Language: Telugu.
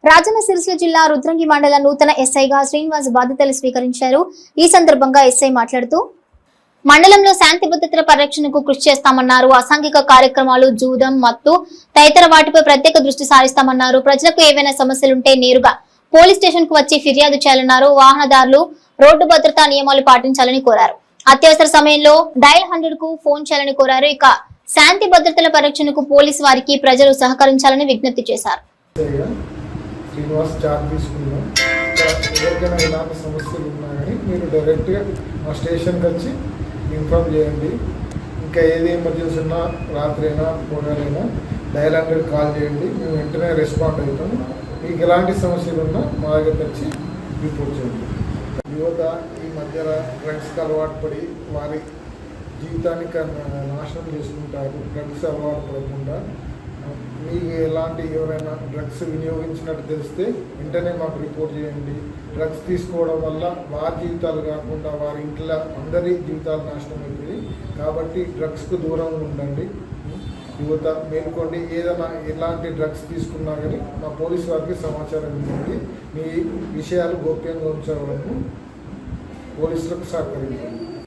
రాజన్న సిరిసిల్ల జిల్లా రుద్రంగి మండల నూతన ఎస్ఐగా శ్రీనివాస్ బాధ్యతలు స్వీకరించారు. ఈ సందర్భంగా ఎస్ఐ మాట్లాడుతూ మండలంలో శాంతి భద్రతల పరిరక్షణకు కృషి చేస్తామన్నారు. అసాంఘిక కార్యక్రమాలు, జూదం, మత్తు తదితర వాటిపై ప్రత్యేక దృష్టి సారిస్తామన్నారు. ప్రజలకు ఏవైనా సమస్యలుంటే నేరుగా పోలీస్ స్టేషన్ కు వచ్చి ఫిర్యాదు చేయాలన్నారు. వాహనదారులు రోడ్డు భద్రతా నియమాలు పాటించాలని కోరారు. అత్యవసర సమయంలో డయల్ 100 కు ఫోన్ చేయాలని కోరారు. ఇక శాంతి భద్రతల పరిరక్షణకు పోలీసు వారికి ప్రజలు సహకరించాలని విజ్ఞప్తి చేశారు. శ్రీనివాస్ చార్జ్ తీసుకున్నాం. ఎవరికైనా ఎలాంటి సమస్యలు ఉన్నా కానీ మీరు డైరెక్ట్గా మా స్టేషన్కి వచ్చి ఇన్ఫార్మ్ చేయండి. ఇంకా ఏది ఎమర్జెన్సీ ఉన్నా రాత్రి అయినా పొగలైనా డయల్ 100 కాల్ చేయండి. మేము వెంటనే రెస్పాండ్ అవుతాం. మీకు ఎలాంటి సమస్యలు ఉన్నా మా దగ్గరికి వచ్చి రిపోర్ట్ చేయండి. యువత ఈ మధ్యలో డ్రగ్స్కి అలవాటు పడి వారి జీవితానికి నాశనం చేసుకుంటారు. డ్రగ్స్ అలవాటు పడకుండా మీకు ఎలాంటి ఎవరైనా డ్రగ్స్ వినియోగించినట్టు తెలిస్తే వెంటనే మాకు రిపోర్ట్ చేయండి. డ్రగ్స్ తీసుకోవడం వల్ల వారి జీవితాలు కాకుండా వారి ఇంట్లో అందరి జీవితాలు నాశనం అవుతుంది. కాబట్టి డ్రగ్స్కు దూరంగా ఉండండి. యువత మేలుకోండి. ఏదైనా ఎలాంటి డ్రగ్స్ తీసుకున్నా కానీ మా పోలీసు వారికి సమాచారం ఇవ్వండి. మీ విషయాలు గోప్యంగా ఉంచే వరకు పోలీసులకు సహకరించండి.